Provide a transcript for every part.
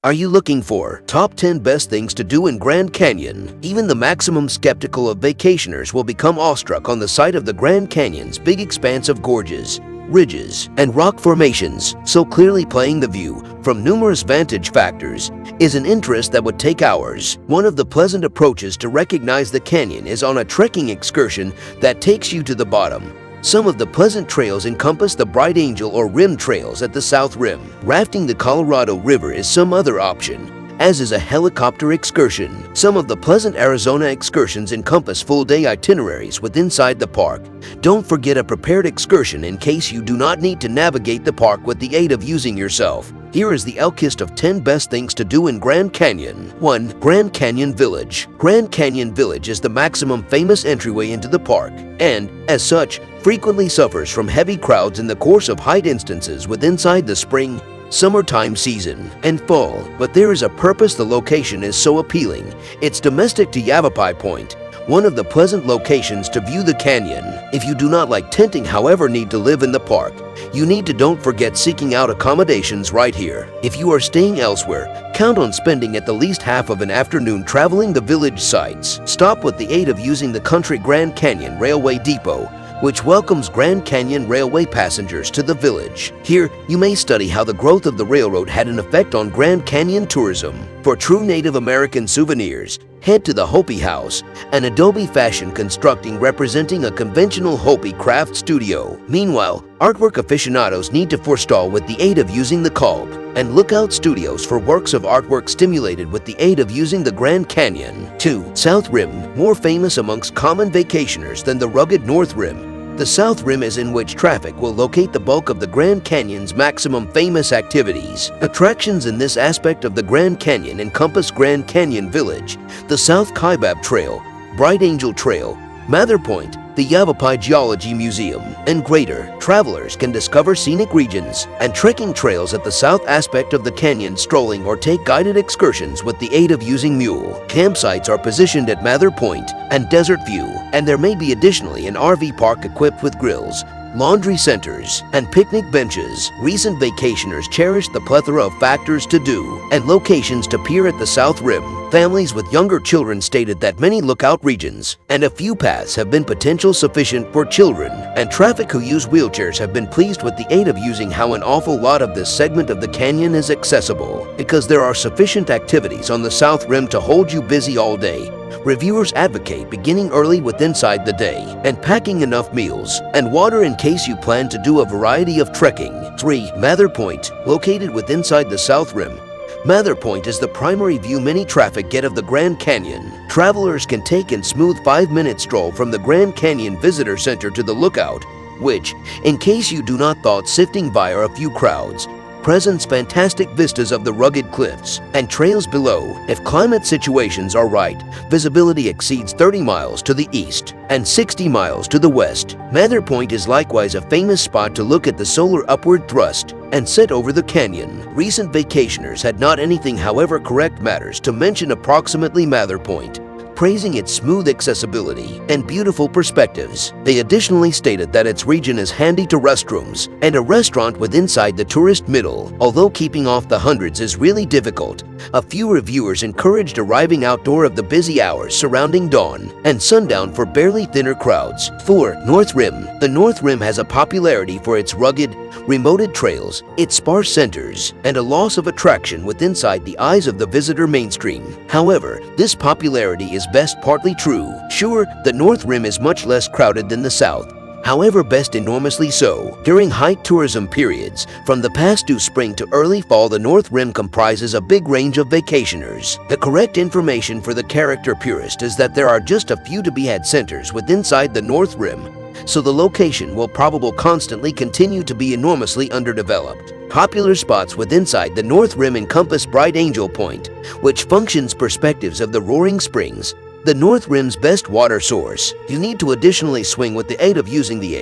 Are you looking for top 10 best things to do in Grand Canyon? Even the maximum skeptical of vacationers will become awestruck on the sight of the Grand Canyon's big expanse of gorges, ridges, and rock formations, so clearly playing the view from numerous vantage factors is an interest that would take hours. One of the pleasant approaches to recognize the canyon is on a trekking excursion that takes you to the bottom. Some of the pleasant trails encompass the Bright Angel or Rim trails at the South Rim. Rafting the Colorado River is some other option, as is a helicopter excursion. Some of the pleasant Arizona excursions encompass full-day itineraries withinside the park. Don't forget a prepared excursion in case you do not need to navigate the park with the aid of using yourself. Here is the list of 10 best things to do in Grand Canyon. 1. Grand Canyon Village. Grand Canyon Village is the maximum famous entryway into the park, and, as such, frequently suffers from heavy crowds in the course of height instances withinside the spring, summertime season, and fall. But there is a purpose the location is so appealing. It's domestic to Yavapai Point, one of the pleasant locations to view the canyon. If you do not like tenting however need to live in the park, you need to don't forget seeking out accommodations right here. If you are staying elsewhere, count on spending at the least half of an afternoon traveling the village sites. Stop with the aid of using the Country Grand Canyon Railway Depot, which welcomes Grand Canyon Railway passengers to the village. Here, you may study how the growth of the railroad had an effect on Grand Canyon tourism. For true Native American souvenirs, head to the Hopi House, an adobe fashion constructing representing a conventional Hopi craft studio. Meanwhile, artwork aficionados need to forestall with the aid of using the Culp and Lookout Studios for works of artwork stimulated with the aid of using the Grand Canyon. 2. South Rim, more famous amongst common vacationers than the rugged North Rim. The South Rim is in which traffic will locate the bulk of the Grand Canyon's maximum famous activities. Attractions in this aspect of the Grand Canyon encompass Grand Canyon Village, the South Kaibab Trail, Bright Angel Trail, Mather Point, the Yavapai Geology Museum, and greater. Travelers can discover scenic regions and trekking trails at the south aspect of the canyon, strolling or take guided excursions with the aid of using mule. Campsites are positioned at Mather Point and Desert View, and there may be additionally an RV park equipped with grills, laundry centers, and picnic benches. Recent vacationers cherish the plethora of factors to do and locations to peer at the South Rim. Families with younger children stated that many lookout regions and a few paths have been potential sufficient for children, and traffic who use wheelchairs have been pleased with the aid of using how an awful lot of this segment of the canyon is accessible, because there are sufficient activities on the South Rim to hold you busy all day. Reviewers advocate beginning early withinside the day and packing enough meals and water in case you plan to do a variety of trekking. 3. Mather Point, located withinside the South Rim. Mather Point is the primary view many traffic get of the Grand Canyon. Travelers can take a smooth 5-minute stroll from the Grand Canyon Visitor Center to the lookout, which, in case you do not thought sifting by are a few crowds, presents fantastic vistas of the rugged cliffs and trails below. If climate situations are right, visibility exceeds 30 miles to the east and 60 miles to the west. Mather Point is likewise a famous spot to look at the solar upward thrust and set over the canyon. Recent vacationers had not anything however correct matters to mention approximately Mather Point, praising its smooth accessibility and beautiful perspectives. They additionally stated that its region is handy to restrooms and a restaurant withinside the tourist middle. Although keeping off the hundreds is really difficult, a few reviewers encouraged arriving outdoor of the busy hours surrounding dawn and sundown for barely thinner crowds. 4. North Rim. The North Rim has a popularity for its rugged, remoted trails, its sparse centers, and a loss of attraction withinside the eyes of the visitor mainstream. However, this popularity is best partly true. Sure, the North Rim is much less crowded than the South, however best enormously so. During high tourism periods, from the past due spring to early fall, the North Rim comprises a big range of vacationers. The correct information for the character purist is that there are just a few to-be-had centers withinside the North Rim, so the location will probably constantly continue to be enormously underdeveloped. Popular spots withinside the North Rim encompass Bright Angel Point, which functions perspectives of the roaring springs, the North Rim's best water source. You need to additionally swing with the aid of using the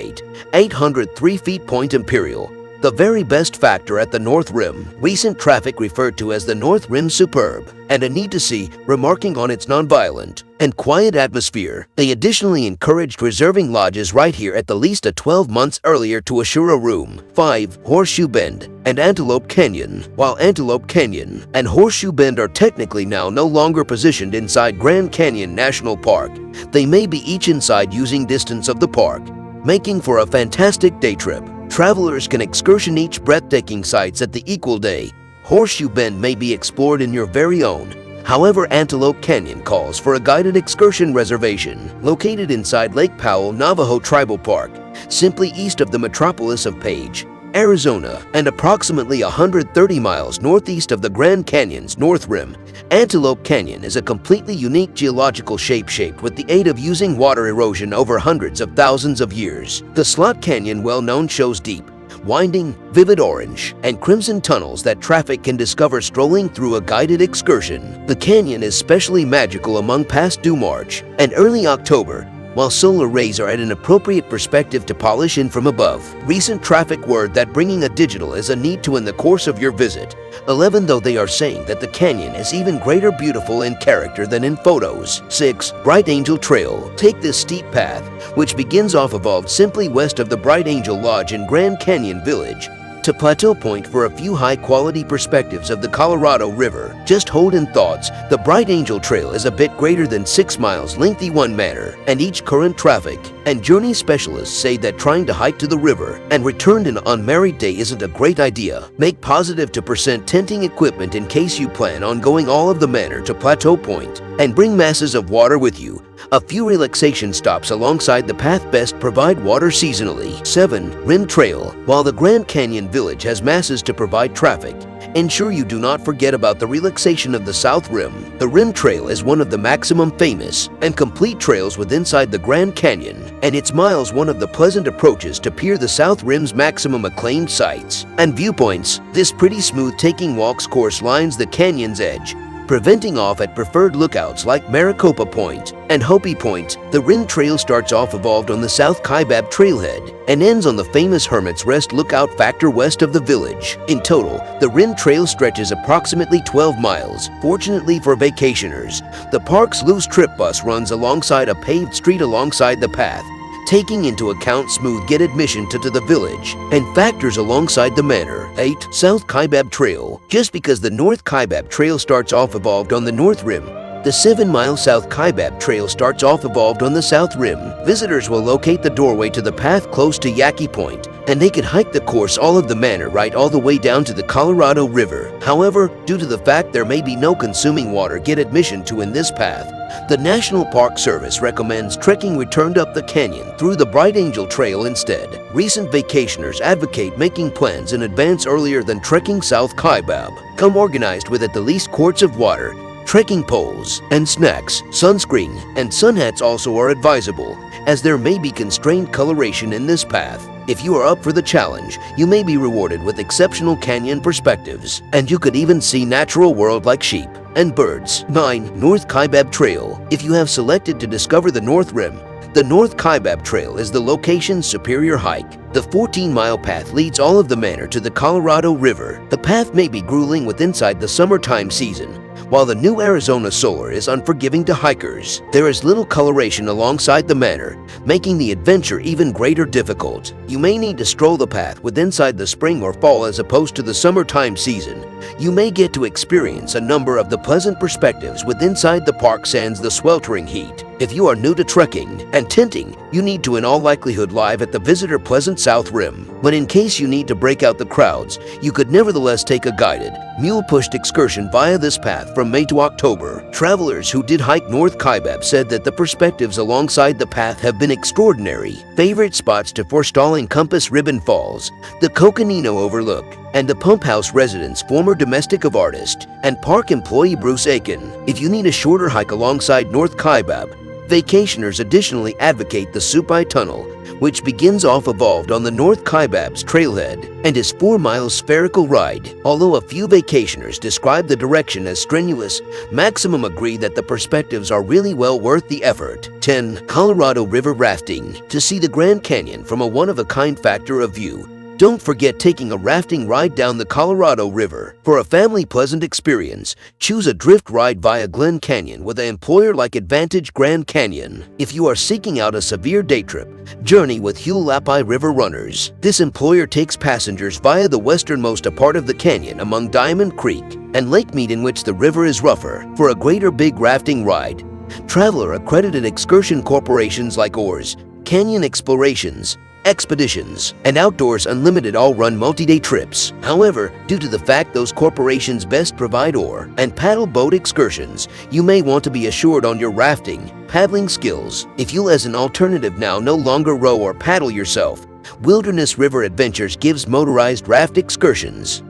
803 feet Point Imperial, the very best factor at the North Rim. Recent traffic referred to as the North Rim superb, and a need to see, remarking on its nonviolent, and quiet atmosphere. They additionally encouraged reserving lodges right here at the least 12 months earlier to assure a room. 5. Horseshoe Bend and Antelope Canyon. While Antelope Canyon and Horseshoe Bend are technically now no longer positioned inside Grand Canyon National Park, they may be each inside using distance of the park, making for a fantastic day trip. Travelers can excursion each breathtaking sites at the equal day. Horseshoe Bend may be explored in your very own. However, Antelope Canyon calls for a guided excursion reservation located inside Lake Powell Navajo Tribal Park, simply east of the metropolis of Page, Arizona, and approximately 130 miles northeast of the Grand Canyon's north rim. Antelope Canyon is a completely unique geological shape shaped with the aid of using water erosion over hundreds of thousands of years. The Slot Canyon, well known, shows deep, winding, vivid orange and crimson tunnels that traffic can discover strolling through a guided excursion. The canyon is especially magical among past due March and early October, while solar rays are at an appropriate perspective to polish in from above. Recent traffic word that bringing a digital is a need to in the course of your visit. 11. Though they are saying that the canyon is even greater beautiful in character than in photos. 6. Bright Angel Trail. Take this steep path, which begins off of simply west of the Bright Angel Lodge in Grand Canyon Village, to Plateau Point for a few high-quality perspectives of the Colorado River. Just hold in thoughts, the Bright Angel Trail is a bit greater than 6 miles lengthy one manner, and each current traffic and journey specialists say that trying to hike to the river and return in an unmarried day isn't a great idea. Make positive to present tenting equipment in case you plan on going all of the manner to Plateau Point, and bring masses of water with you. A few relaxation stops alongside the path best provide water seasonally. 7. Rim Trail. While the Grand Canyon Village has masses to provide traffic, ensure you do not forget about the relaxation of the South Rim. The Rim Trail is one of the maximum famous and complete trails within inside the Grand Canyon, and its miles one of the pleasant approaches to peer the South Rim's maximum acclaimed sights and viewpoints. This pretty smooth taking walks course lines the canyon's edge, preventing off at preferred lookouts like Maricopa Point and Hopi Point. The Rim Trail starts off evolved on the South Kaibab Trailhead and ends on the famous Hermit's Rest lookout factor west of the village. In total, the Rim Trail stretches approximately 12 miles. Fortunately for vacationers, the park's loose trip bus runs alongside a paved street alongside the path, taking into account smooth get admission to the village and factors alongside the manor. 8. South Kaibab Trail. Just because the North Kaibab Trail starts off evolved on the North Rim, the 7-mile South Kaibab Trail starts off evolved on the South Rim. Visitors will locate the doorway to the path close to Yaqui Point, and they can hike the course all of the manor right all the way down to the Colorado River. However, due to the fact there may be no consuming water get admission to in this path, the National Park Service recommends trekking returned up the canyon through the Bright Angel Trail instead. Recent vacationers advocate making plans in advance earlier than trekking South Kaibab. Come organized with at the least quarts of water, trekking poles, and snacks. Sunscreen and sun hats also are advisable, as there may be constrained coloration in this path. If you are up for the challenge, you may be rewarded with exceptional canyon perspectives, and you could even see natural world like sheep and birds. 9. North Kaibab Trail. If you have selected to discover the North Rim, the North Kaibab Trail is the location's superior hike. The 14-mile path leads all of the manor to the Colorado River. The path may be grueling with inside the summertime season, while the new Arizona solar is unforgiving to hikers. There is little coloration alongside the manor, making the adventure even greater difficult. You may need to stroll the path with inside the spring or fall as opposed to the summertime season. You may get to experience a number of the pleasant perspectives with inside the park sans the sweltering heat. If you are new to trekking and tenting, you need to in all likelihood live at the Visitor Pleasant South Rim. But in case you need to break out the crowds, you could nevertheless take a guided, mule-pushed excursion via this path from May to October. Travelers who did hike North Kaibab said that the perspectives alongside the path have been extraordinary. Favorite spots to forestall encompass Ribbon Falls, the Coconino Overlook, and the Pump House residence former domestic of artist and park employee Bruce Aiken. If you need a shorter hike alongside North Kaibab, vacationers additionally advocate the Supai Tunnel, which begins off evolved on the North Kaibab's trailhead and is 4-mile spherical ride. Although a few vacationers describe the direction as strenuous, maximum agree that the perspectives are really well worth the effort. 10. Colorado River Rafting. To see the Grand Canyon from a one-of-a-kind factor of view, Don't forget taking a rafting ride down the Colorado River. For a family pleasant experience, choose a drift ride via Glen Canyon with an employer-like Vantage Grand Canyon. If you are seeking out a severe day trip, journey with Hulapai River Runners. This employer takes passengers via the westernmost part of the canyon among Diamond Creek and Lake Mead, in which the river is rougher, for a greater big rafting ride. Traveler accredited excursion corporations like Oars, Canyon Explorations, Expeditions, and Outdoors Unlimited all run multi-day trips. However, due to the fact those corporations best provide oar and paddle boat excursions, you may want to be assured on your rafting, paddling skills. If you as an alternative now no longer row or paddle yourself, Wilderness River Adventures gives motorized raft excursions.